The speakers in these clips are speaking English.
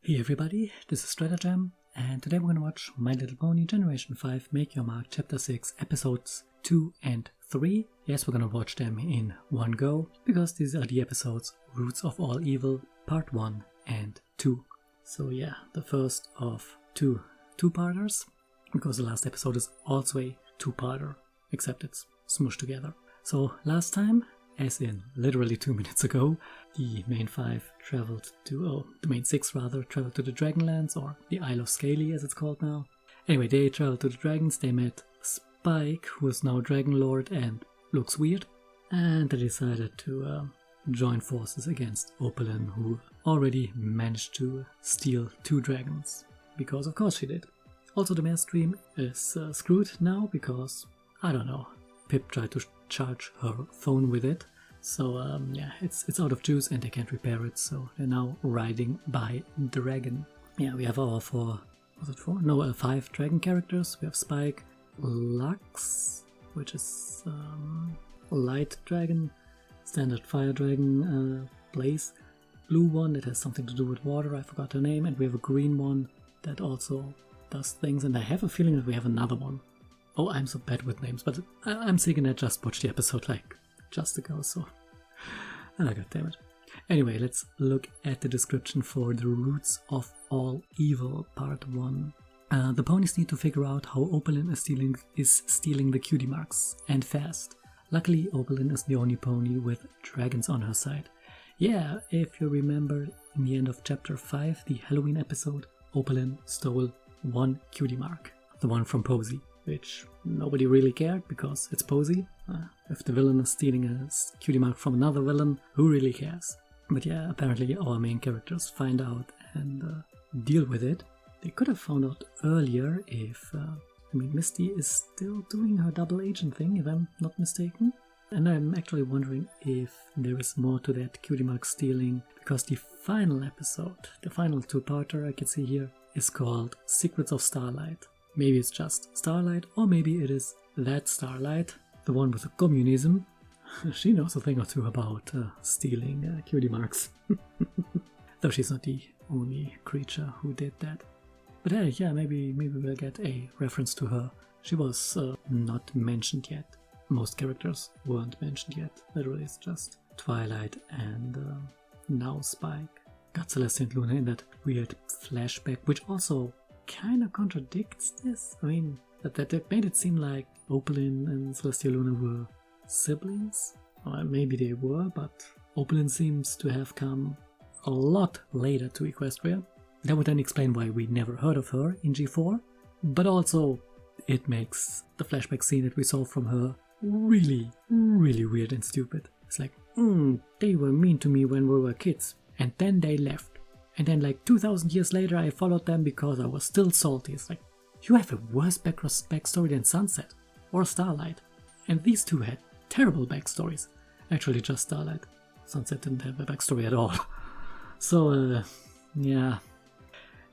Hey everybody, this is Stratagem, and today we're gonna watch My Little Pony Generation 5 Make Your Mark Chapter 6 Episodes 2 and 3. Yes, we're gonna watch them in one go, because these are the episodes Roots of All Evil Part 1 and 2. So yeah, the first of two-parters, because the last episode is also a two-parter, except it's smooshed together. So last time, as in literally 2 minutes ago, the main six traveled to the Dragonlands, or the Isle of Scaly as it's called now. Anyway, they traveled to the dragons, they met Spike, who is now Dragon Lord and looks weird, and they decided to join forces against Opalyn, who already managed to steal 2 dragons, because of course she did. Also, the Mare Stream is screwed now because, I don't know, Pip tried to charge her phone with it. So yeah, it's out of juice and they can't repair it, so they're now riding by dragon. Yeah, we have our 5 dragon characters. We have Spike, Lux, which is light dragon, standard fire dragon, Blaze, blue one that has something to do with water, I forgot her name, and we have a green one that also does things, and I have a feeling that we have another one. Oh, I'm so bad with names, but I'm thinking I just watched the episode like just ago, so god damn it. Anyway, let's look at the description for the Roots of All Evil Part 1. The ponies need to figure out how Opalyn is stealing the cutie marks, and fast. Luckily, Opalyn is the only pony with dragons on her side. Yeah, if you remember in the end of chapter 5, the Halloween episode, Opalyn stole 1 cutie mark, the one from Posey, which nobody really cared because it's Posey. If the villain is stealing a cutie mark from another villain, who really cares? But yeah, apparently our main characters find out and deal with it. They could have found out earlier if, Misty is still doing her double agent thing, if I'm not mistaken. And I'm actually wondering if there is more to that cutie mark stealing, because the final episode, the final two-parter I can see here, is called Secrets of Starlight. Maybe it's just Starlight, or maybe it is that Starlight, the one with the communism. She knows a thing or two about stealing cutie marks. Though she's not the only creature who did that. But hey, yeah, maybe we'll get a reference to her. She was not mentioned yet. Most characters weren't mentioned yet. Literally, it's just Twilight and now Spike. Got Celestia and Luna in that weird flashback, which also kind of contradicts this. I mean, that made it seem like Opalyn and Celestia Luna were siblings. Or maybe they were, but Opalyn seems to have come a lot later to Equestria. That would then explain why we never heard of her in G4. But also, it makes the flashback scene that we saw from her really, really weird and stupid. It's like, they were mean to me when we were kids, and then they left. And then like 2000 years later I followed them because I was still salty. It's like, you have a worse backstory than Sunset or Starlight. And these two had terrible backstories. Actually just Starlight. Sunset didn't have a backstory at all. So yeah.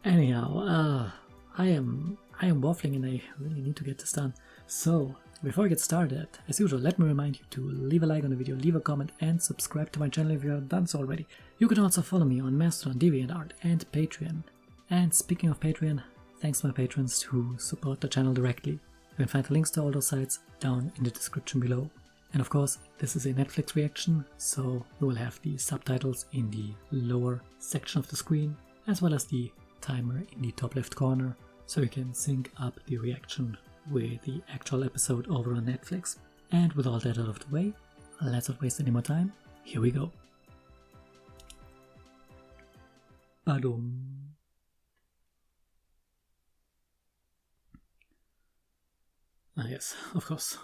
Anyhow, I am waffling and I really need to get this done. So before I get started, as usual, let me remind you to leave a like on the video, leave a comment, and subscribe to my channel if you haven't done so already. You can also follow me on Mastodon, DeviantArt, and Patreon. And speaking of Patreon, thanks to my patrons who support the channel directly. You can find the links to all those sites down in the description below. And of course, this is a Netflix reaction, so you will have the subtitles in the lower section of the screen, as well as the timer in the top left corner, so you can sync up the reaction with the actual episode over on Netflix. And with all that out of the way, let's not waste any more time. Here we go. Badum. Ah yes, of course.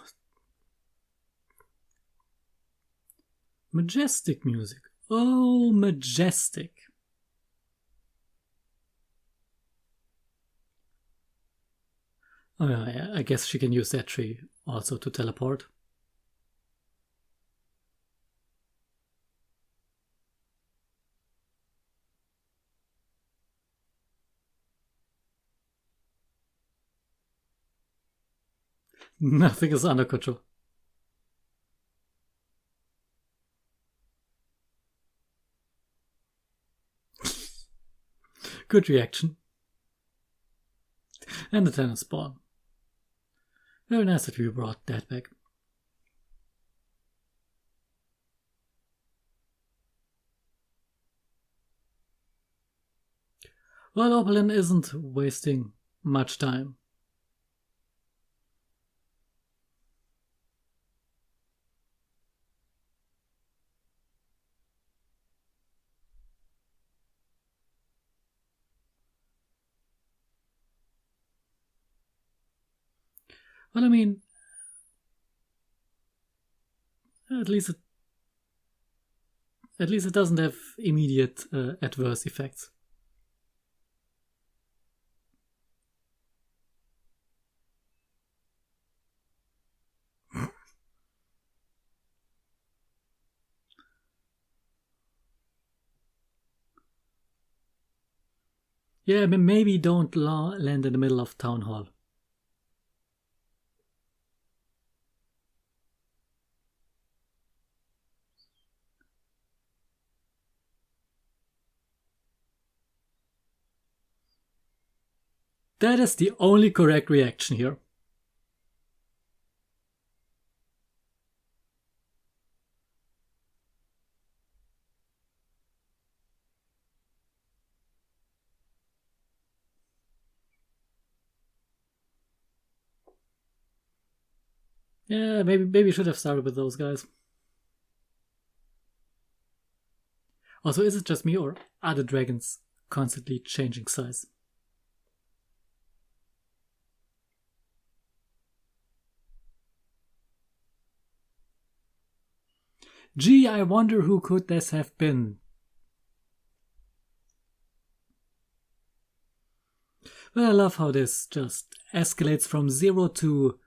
Majestic music. Oh, majestic. Oh yeah, I guess she can use that tree also to teleport. Nothing is under control. Good reaction. And the tennis ball. Very nice that we brought that back. Well, Opalin isn't wasting much time. Well, I mean, at least it doesn't have immediate adverse effects. Yeah, maybe don't land in the middle of town hall. That is the only correct reaction here. Yeah, maybe we should have started with those guys. Also, is it just me or are the dragons constantly changing size? Gee, I wonder who could this have been? Well, I love how this just escalates from 0 to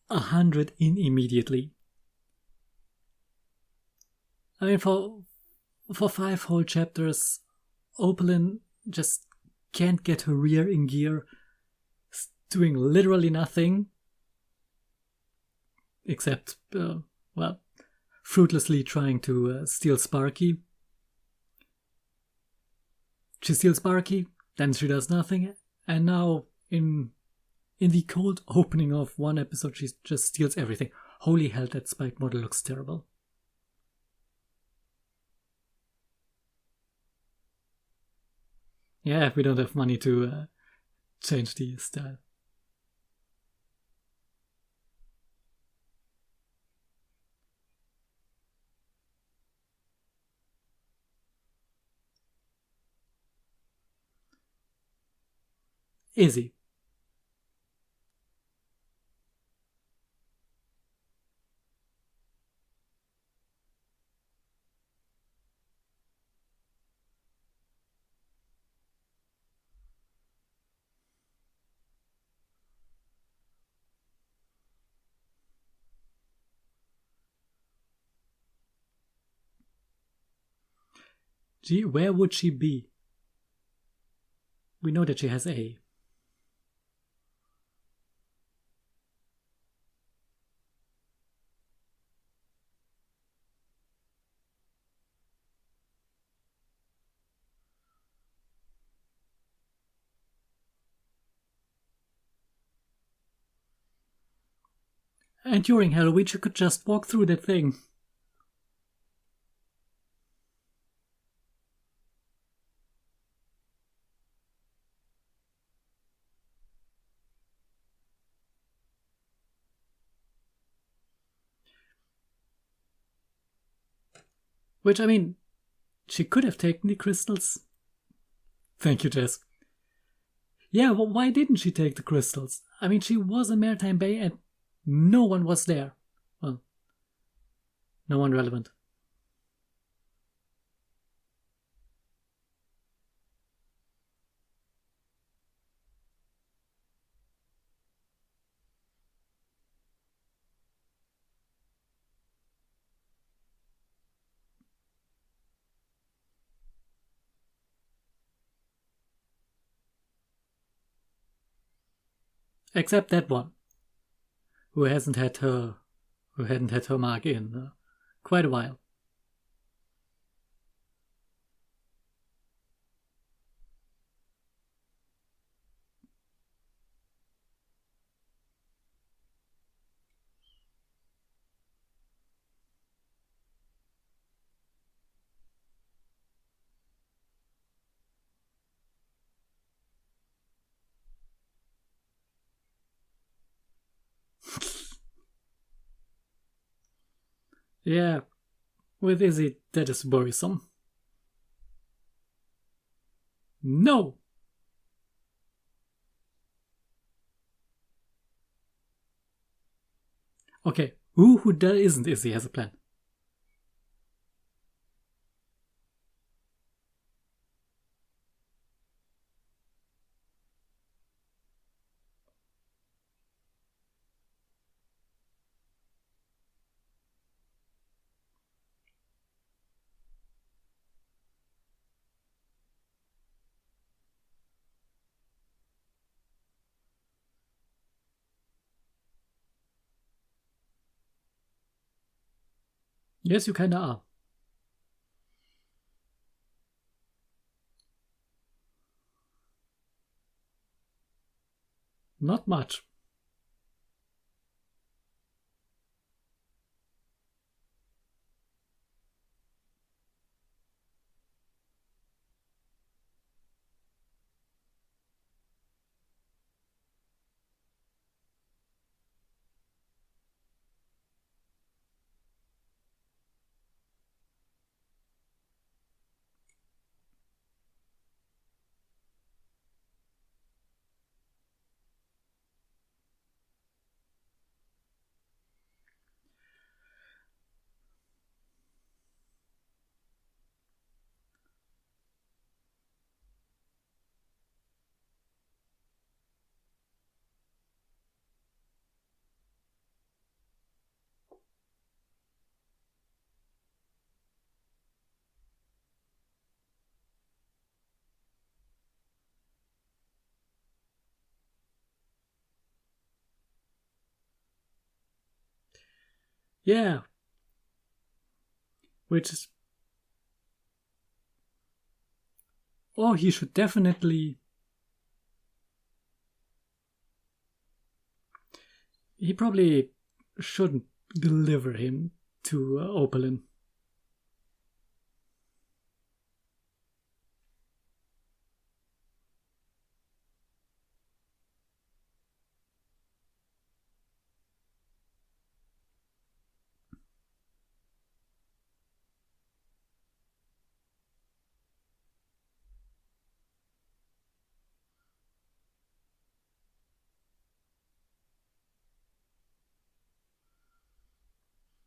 100 immediately. I mean, for 5 whole chapters, Opalin just can't get her rear in gear, doing literally nothing. Except, well, fruitlessly trying to steal Sparky. She steals Sparky, then she does nothing, and now in the cold opening of one episode, she just steals everything. Holy hell, that Spike model looks terrible. Yeah, we don't have money to change the style. Easy. Gee, where would she be? We know that she has A. And during Halloween, she could just walk through that thing. Which, I mean, she could have taken the crystals. Thank you, Jess. Yeah, well, why didn't she take the crystals? I mean, she was in Maritime Bay and no one was there. Well, no one relevant. Except that one, who hadn't had her mark in quite a while. Yeah, with Izzy, that is worrisome. No! Okay, who isn't Izzy has a plan? Yes, you kinda are. Not much. Yeah, which is. Oh, he should definitely. He probably shouldn't deliver him to Opalin.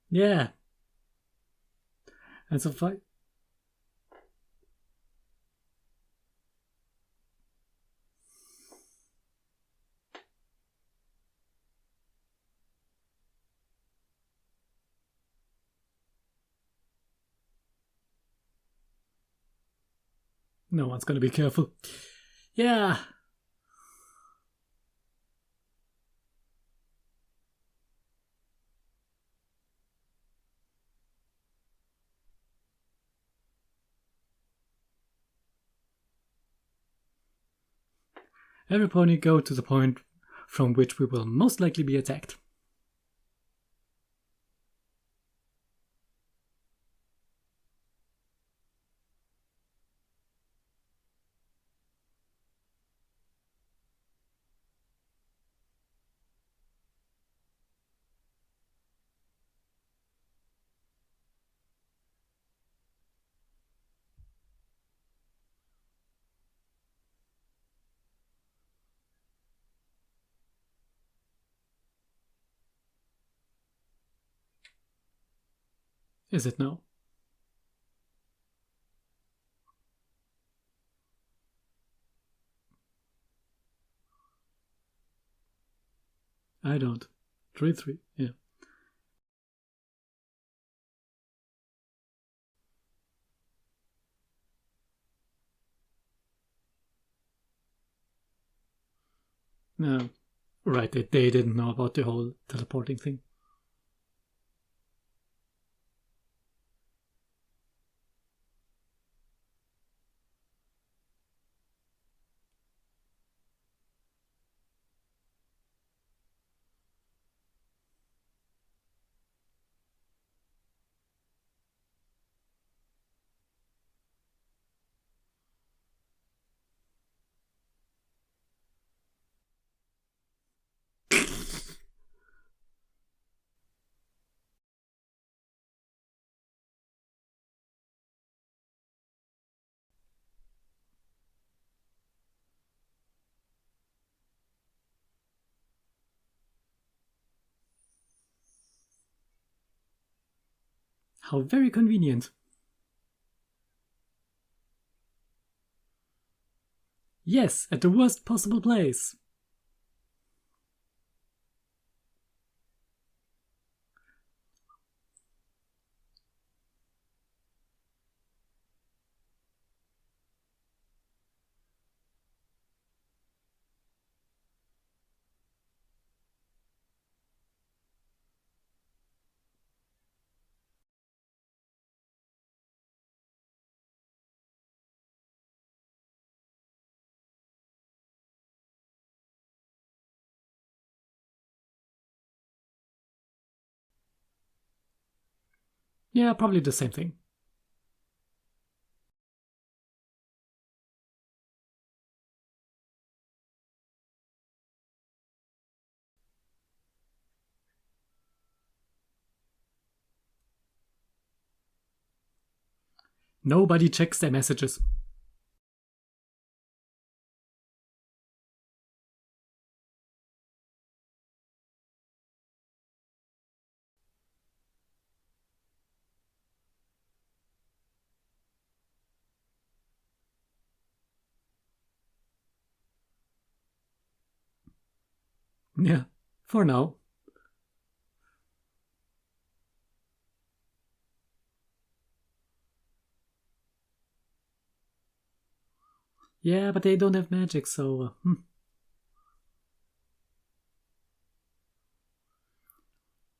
Yeah, and so far. No one's gonna be careful. Yeah. Every pony go to the point from which we will most likely be attacked. Is it no? I don't. 3-3, yeah. No. Right, they didn't know about the whole teleporting thing. How very convenient. Yes, at the worst possible place. Yeah, probably the same thing. Nobody checks their messages. Yeah, for now. Yeah, but they don't have magic, so...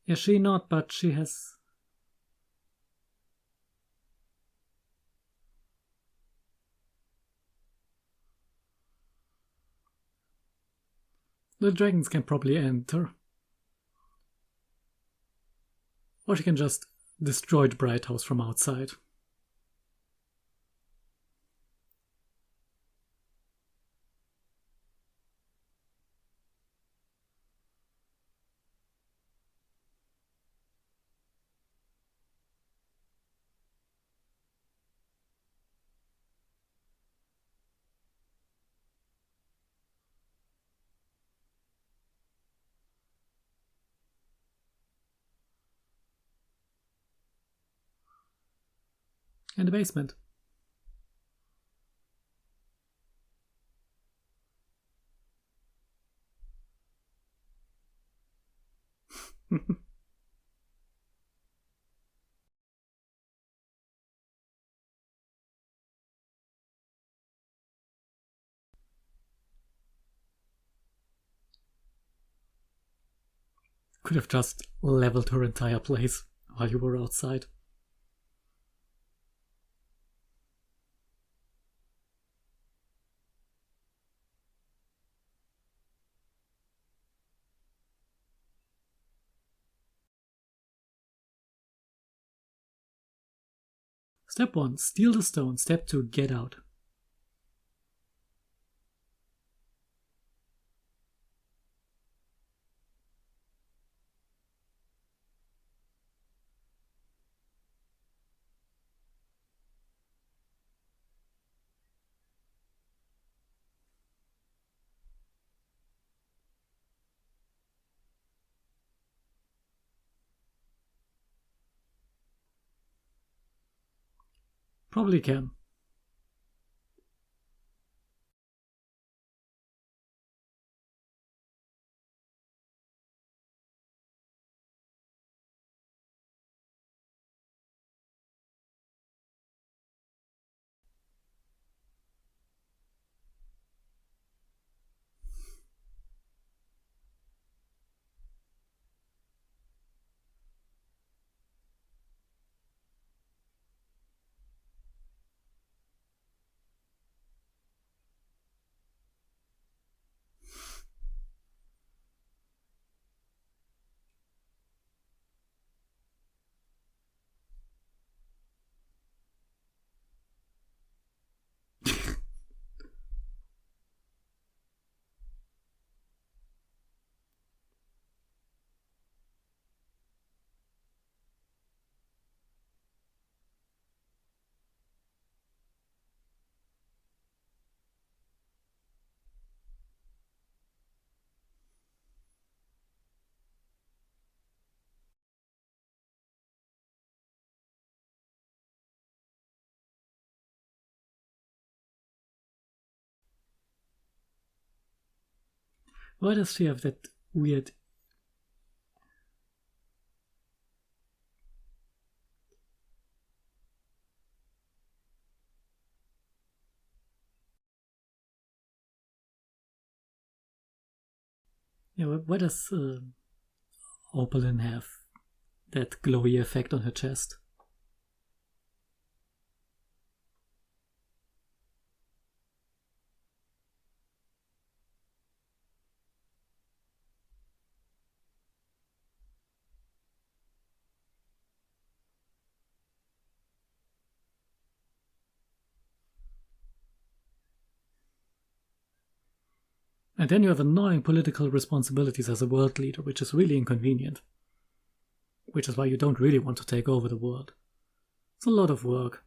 Yeah, she not, but she has... The dragons can probably enter. Or she can just destroy the Bright House from outside. In the basement. Could have just leveled her entire place while you were outside. Step 1. Steal the stone. Step 2. Get out. Probably can. Why does she have that weird... Yeah, why does Opalyn have that glowy effect on her chest? And then you have annoying political responsibilities as a world leader, which is really inconvenient. Which is why you don't really want to take over the world. It's a lot of work.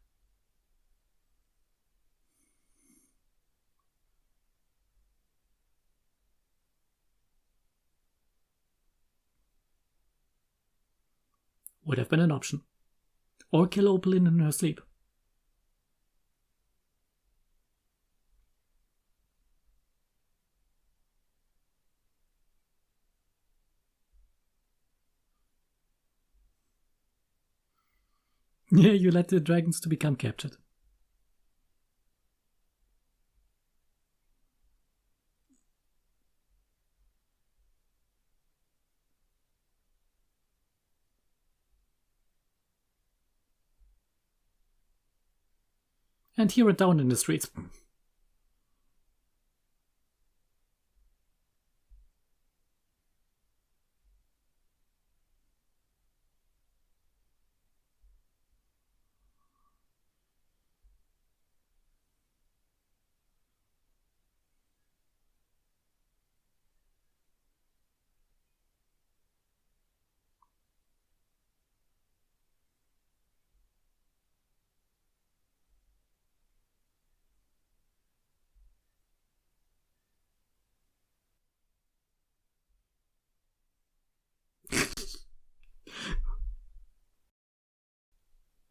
Would have been an option. Or kill Opalyn in her sleep. Yeah, you let the dragons to become captured. And here and down in the streets.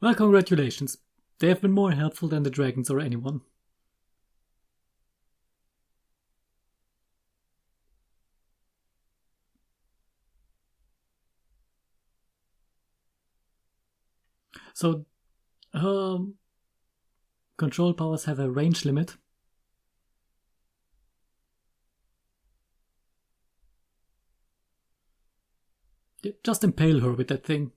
Well, congratulations. They have been more helpful than the dragons or anyone. So, control powers have a range limit. Just impale her with that thing.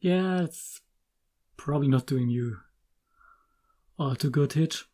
Yeah, it's probably not doing you all too good, Hitch.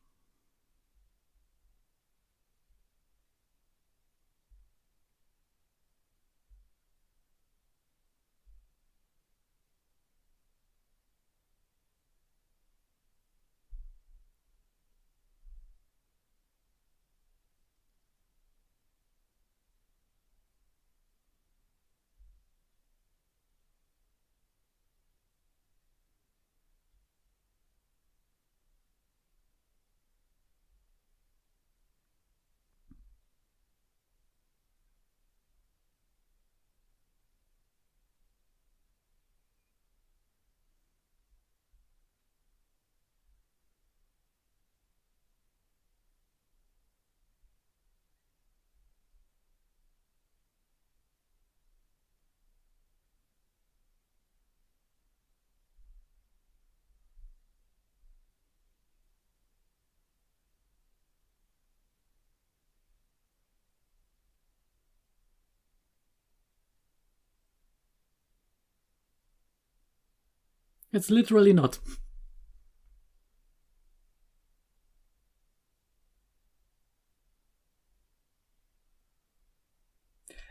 It's literally not.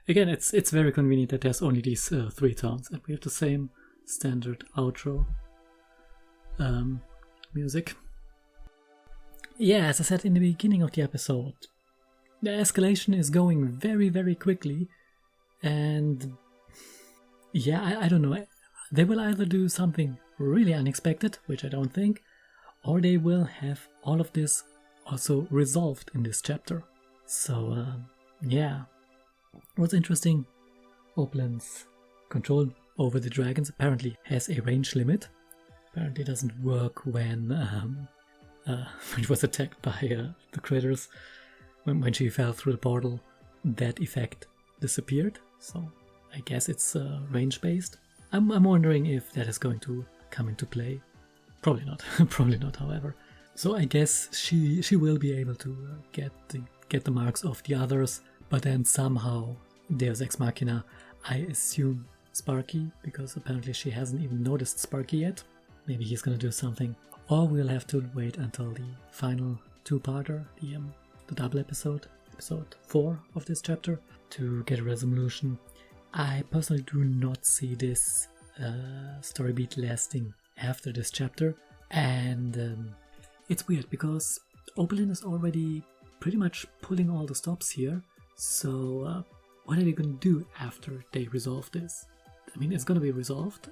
Again, it's very convenient that there's only these 3 tones, and we have the same standard outro music. Yeah, as I said in the beginning of the episode, the escalation is going very, very quickly, and yeah, I don't know. They will either do something really unexpected, which I don't think, or they will have all of this also resolved in this chapter. So, yeah. What's interesting, Opalin's control over the dragons apparently has a range limit. Apparently it doesn't work when she was attacked by the critters. When she fell through the portal, that effect disappeared. So I guess it's range based. I'm wondering if that is going to come into play. Probably not. Probably not, however. So I guess she will be able to get the marks of the others, but then somehow Deus Ex Machina, I assume Sparky, because apparently she hasn't even noticed Sparky yet. Maybe he's gonna do something. Or we'll have to wait until the final 2-parter, the double episode 4 of this chapter, to get a resolution. I personally do not see this story beat lasting after this chapter, and it's weird because Opalin is already pretty much pulling all the stops here, so what are they going to do after they resolve this? I mean, it's going to be resolved.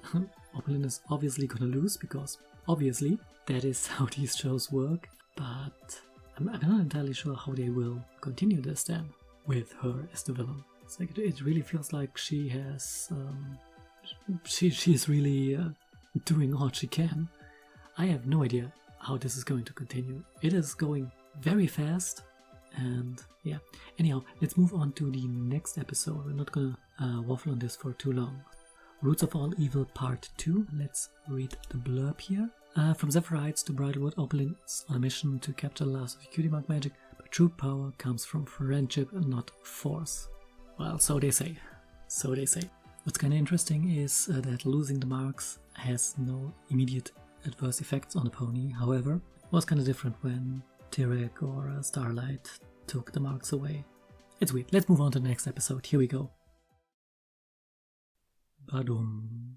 Opalin is obviously going to lose because obviously that is how these shows work, but I'm not entirely sure how they will continue this then with her as the villain. It's like it really feels like she has she's really doing all she can. I have no idea how this is going to continue. It is going very fast, and yeah. Anyhow, let's move on to the next episode. We're not gonna waffle on this for too long. Roots of All Evil Part 2. Let's read the blurb here. From Zephyr Heights to Bridlewood, Opalin is on a mission to capture the last of cutie mark magic, but true power comes from friendship and not force. Well, so they say. So they say. What's kind of interesting is that losing the marks has no immediate adverse effects on the pony. However, it was kind of different when Tyrek or Starlight took the marks away. It's weird. Let's move on to the next episode. Here we go. Badum.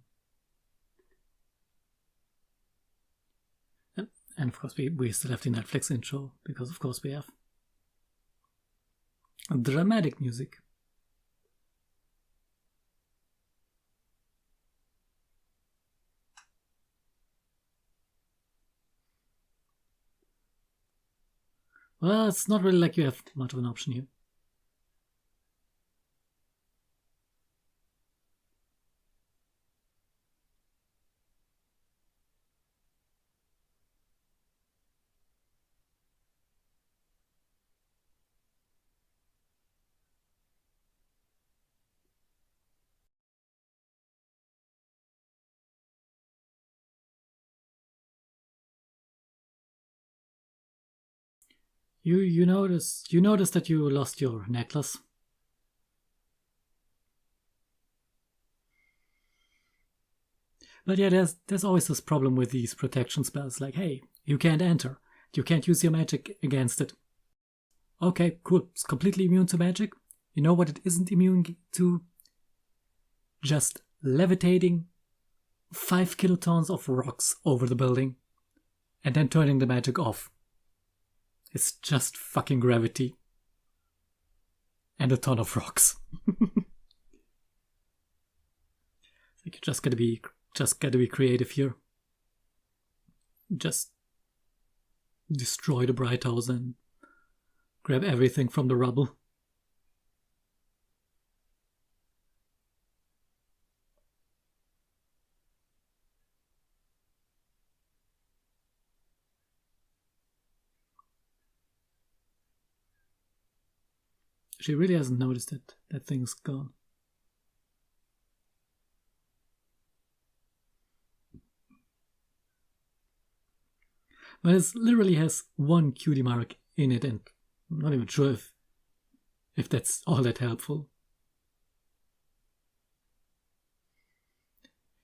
And of course we still have the Netflix intro, because of course we have dramatic music. Well, it's not really like you have much of an option here. You notice that you lost your necklace. But yeah, there's always this problem with these protection spells, like, hey, you can't enter. You can't use your magic against it. Okay, cool. It's completely immune to magic. You know what it isn't immune to? Just levitating 5 kilotons of rocks over the building and then turning the magic off. It's just fucking gravity. And a ton of rocks. Like, you just gotta be creative here. Just destroy the Bright House and grab everything from the rubble. She really hasn't noticed it, that thing's gone. But it literally has one cutie mark in it, and I'm not even sure if that's all that helpful.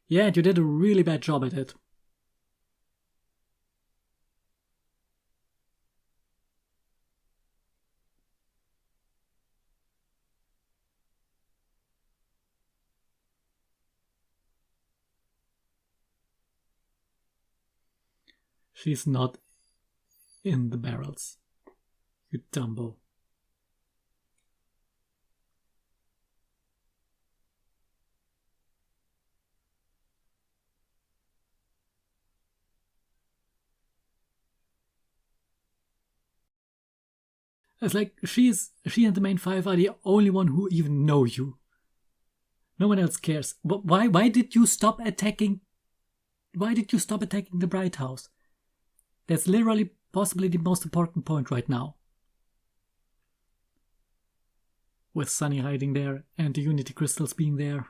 Yeah, you did a really bad job at it. She's not in the barrels. You Dumbo. It's like she and the main five are the only one who even know you. No one else cares. Why did you stop attacking? Why did you stop attacking the Bright House? That's literally possibly the most important point right now. With Sunny hiding there and the Unity crystals being there.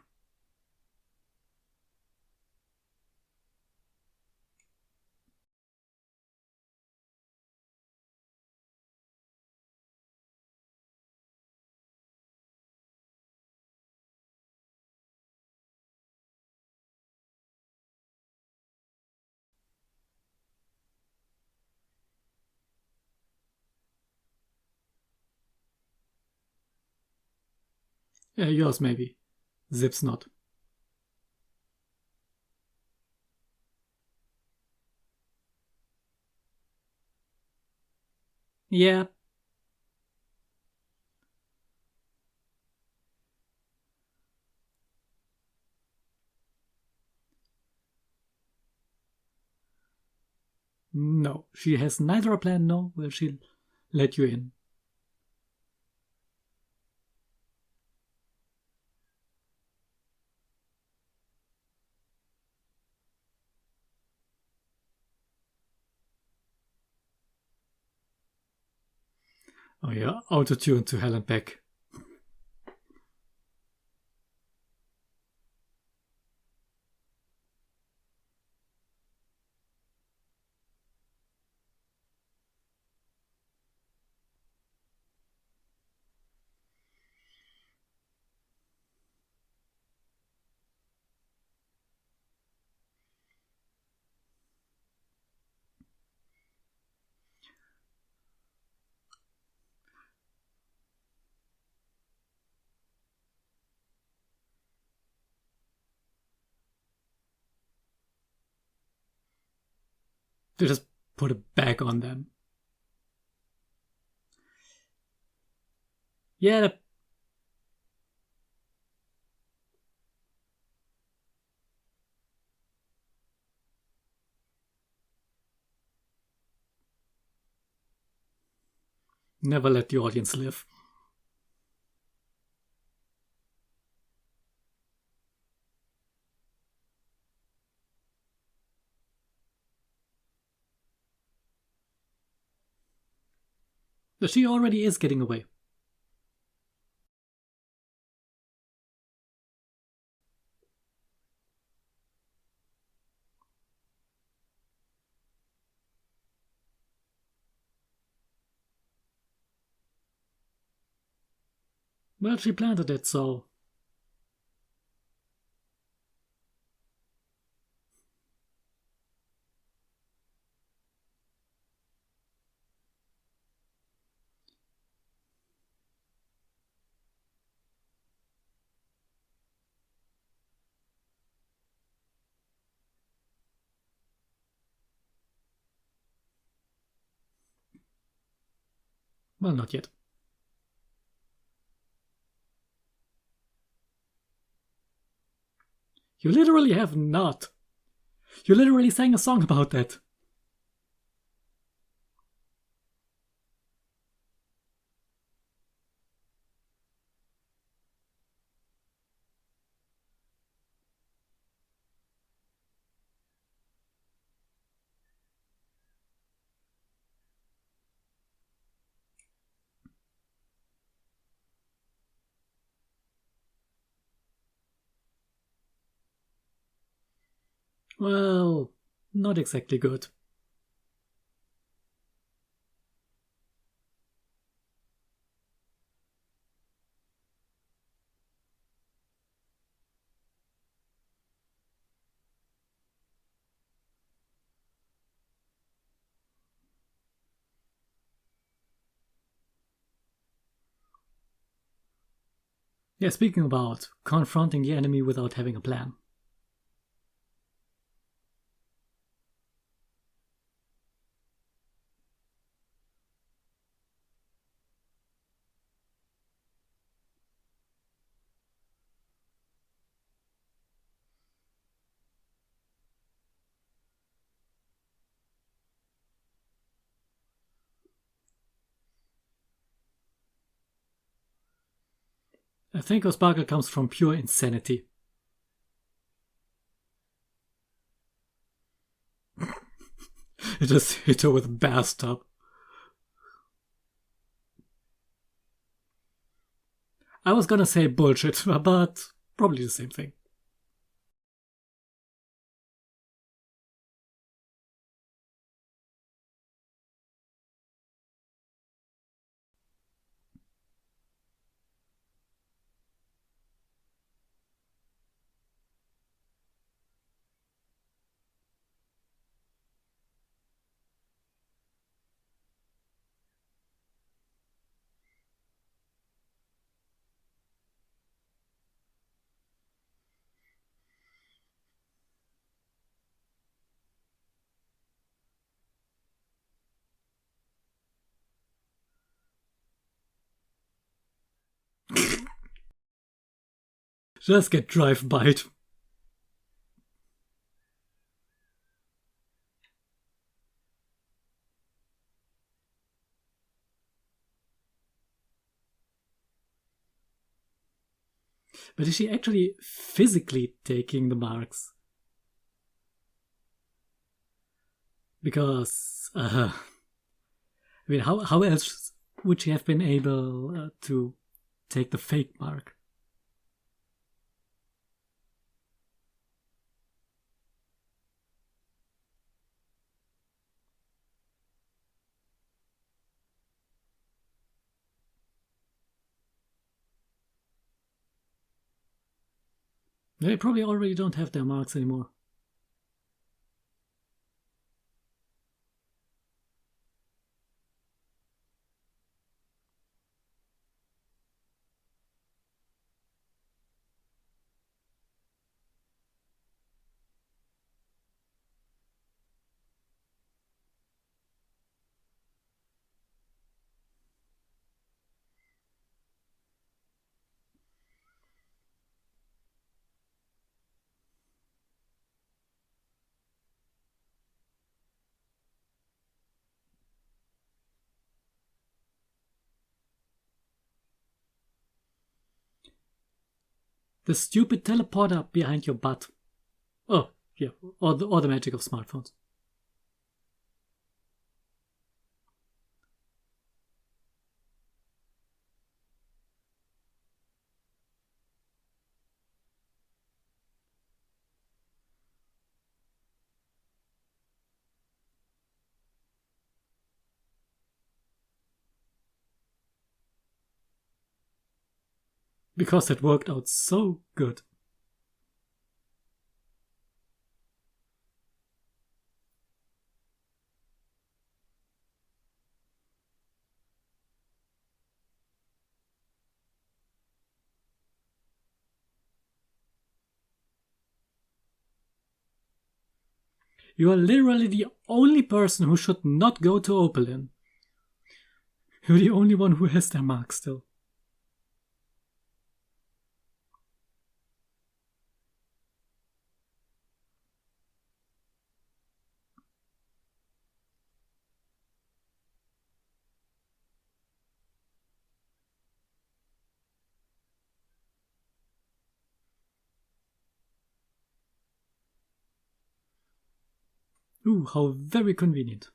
Yours maybe. Zip's not. Yeah. No, she has neither a plan nor will she let you in. Oh yeah, auto-tune to hell and back. They just put a bag on them. Yeah. Never let the audience live. She already is getting away. Well, she planted it, so... Well, not yet. You literally have not. You literally sang a song about that. Well, not exactly good. Yeah, speaking about confronting the enemy without having a plan. I think her sparkle comes from pure insanity. It just hit her with a bathtub. I was gonna say bullshit, but probably the same thing. Just get drive-by'd. But is she actually physically taking the marks? Because, I mean, how else would she have been able to take the fake mark? They probably already don't have their marks anymore. The stupid teleporter behind your butt. Oh, yeah, or the magic of smartphones. Because it worked out so good. You are literally the only person who should not go to Opalin. You're the only one who has their mark still. Ooh, how very convenient.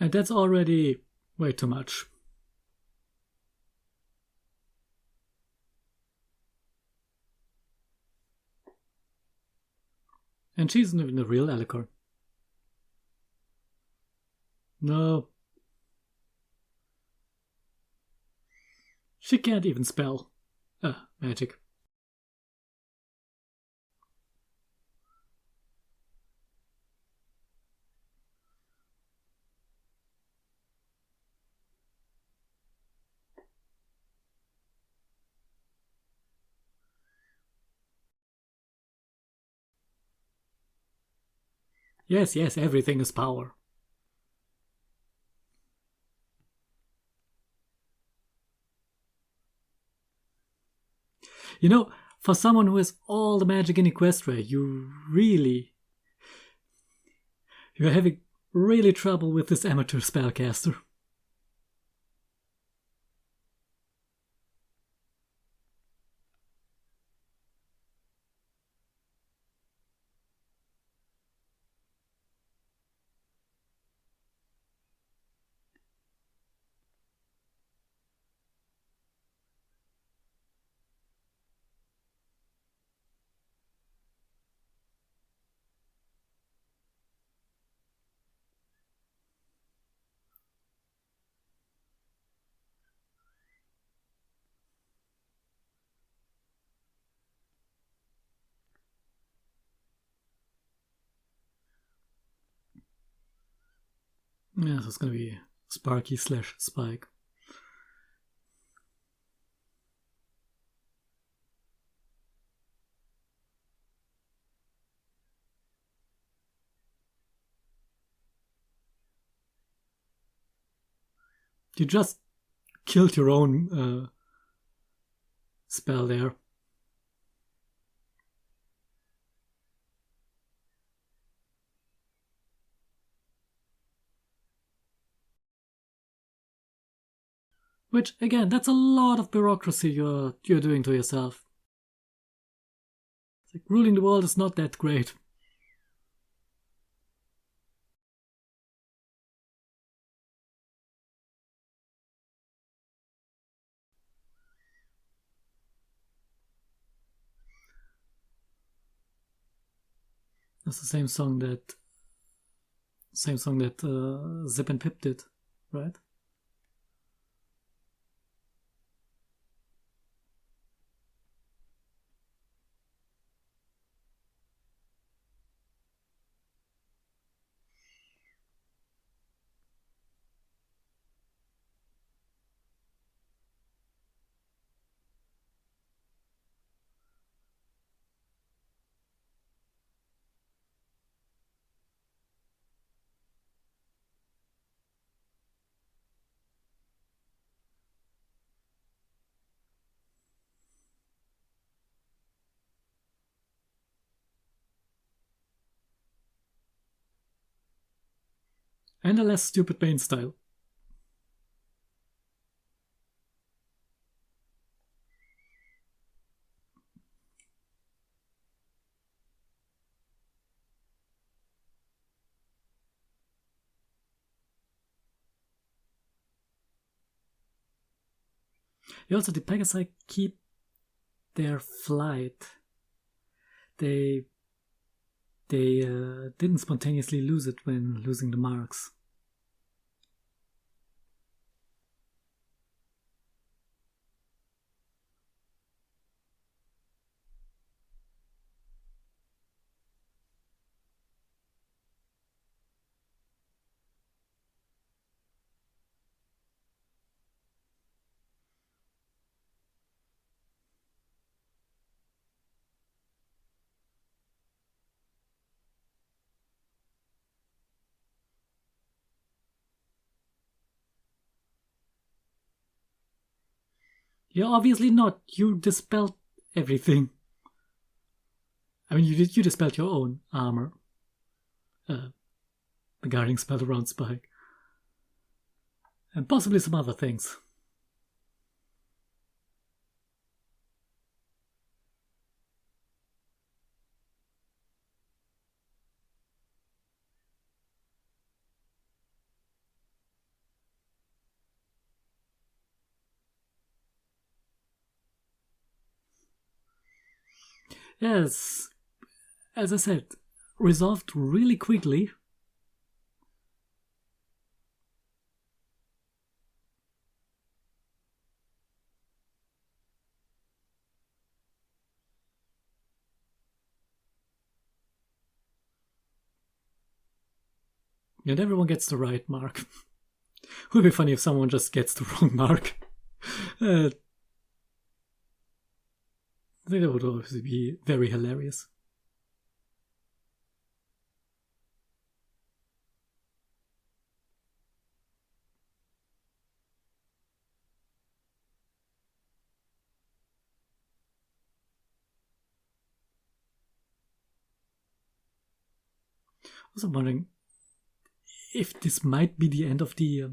And that's already way too much. And she isn't even a real Alucard. No. She can't even spell. Magic. Yes, yes, everything is power. You know, for someone who has all the magic in Equestria, you're having really trouble with this amateur spellcaster. Yeah, so it's gonna be Sparky / Spike. You just killed your own spell there. Which, again, that's a lot of bureaucracy you're doing to yourself. It's like ruling the world is not that great. That's the same song that Zip and Pip did, right? And a less stupid Bane style. Also, the Pegasi keep their flight. They didn't spontaneously lose it when losing the marks. You're obviously not. You dispelled everything. I mean, you dispelled your own armor. The guarding spell around Spike. And possibly some other things. Yes, as I said, resolved really quickly. And everyone gets the right mark. Would be funny if someone just gets the wrong mark. I think that would obviously be very hilarious. was wondering if this might be the end of the,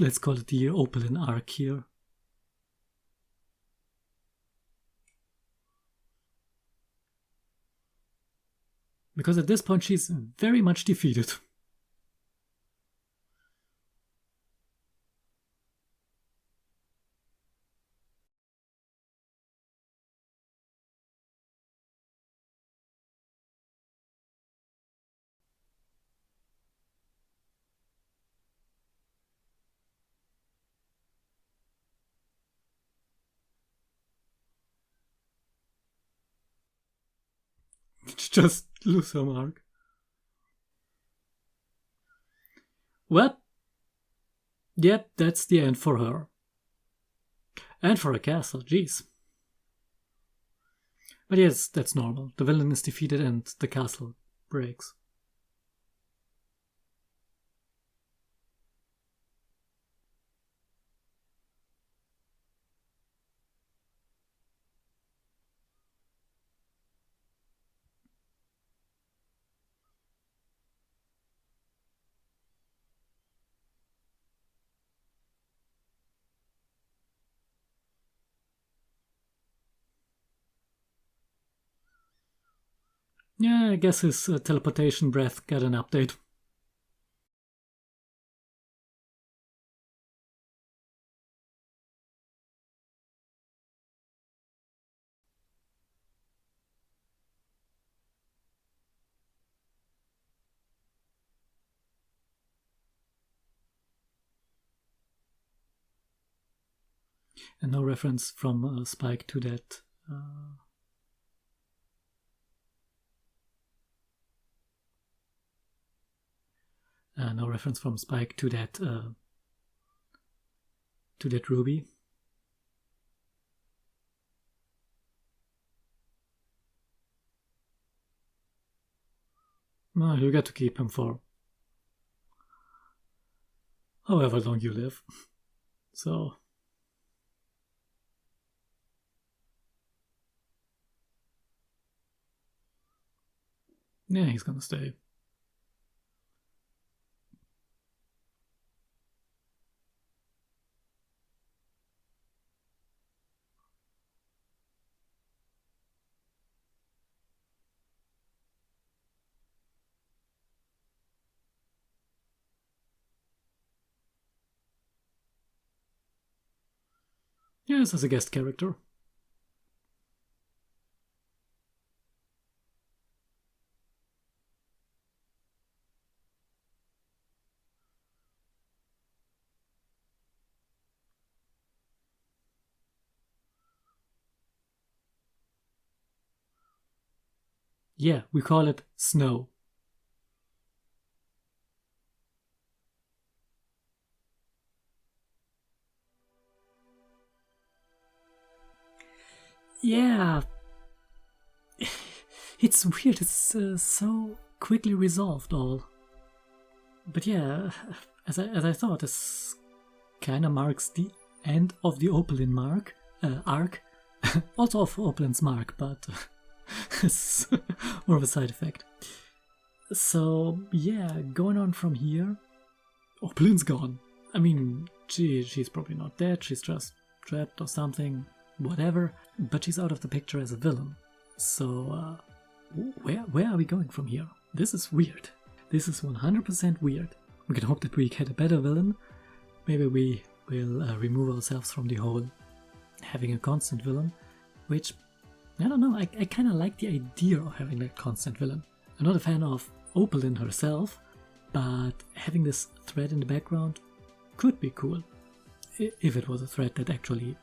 let's call it the Opalin arc here. Because at this point she's very much defeated. Just lose her mark. Well, yep, that's the end for her. And for a castle, jeez. But yes, that's normal. The villain is defeated and the castle breaks. Yeah, I guess his teleportation breath got an update. And no reference from Spike to that. No reference from Spike to that ruby. No, you got to keep him for however long you live. So yeah, he's gonna stay. Yes, as a guest character. Yeah, we call it snow. Yeah, it's weird, it's so quickly resolved all. But yeah, as I thought, this kinda marks the end of the Opalin arc. Also of Opalin's mark, but it's more of a side effect. So yeah, going on from here, Opalin's gone. I mean, she's probably not dead, she's just trapped or something, whatever, but she's out of the picture as a villain. So where are we going from here? This is weird. This is 100% weird. We can hope that we get a better villain. Maybe we will remove ourselves from the whole having a constant villain, which, I don't know, I kind of like the idea of having that constant villain. I'm not a fan of Opalin herself, but having this threat in the background could be cool. If it was a threat that actually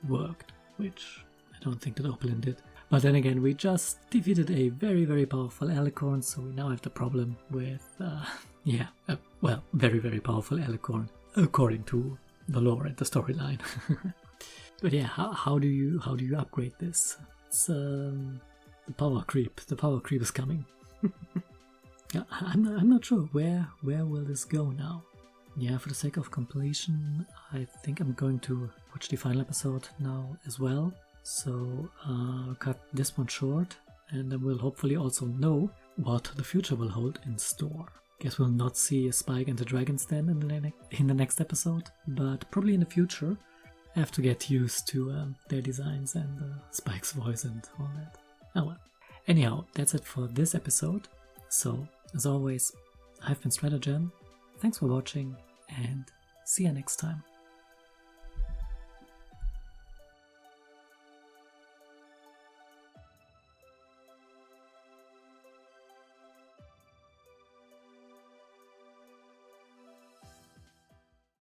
worked, which I don't think that Opalin did. But then again, we just defeated a very, very powerful Alicorn, so we now have the problem with, well, very, very powerful Alicorn, according to the lore and the storyline. But yeah, how do you upgrade this? It's the power creep. The power creep is coming. I'm not sure where will this go now. Yeah, for the sake of completion, I think I'm going to watch the final episode now as well. So cut this one short, and then we'll hopefully also know what the future will hold in store. Guess we'll not see a Spike and the Dragon's Den in the next episode, but probably in the future. I have to get used to their designs and Spike's voice and all that. Oh well. Anyhow, that's it for this episode. So, as always, I've been Stratagem. Thanks for watching and see you next time.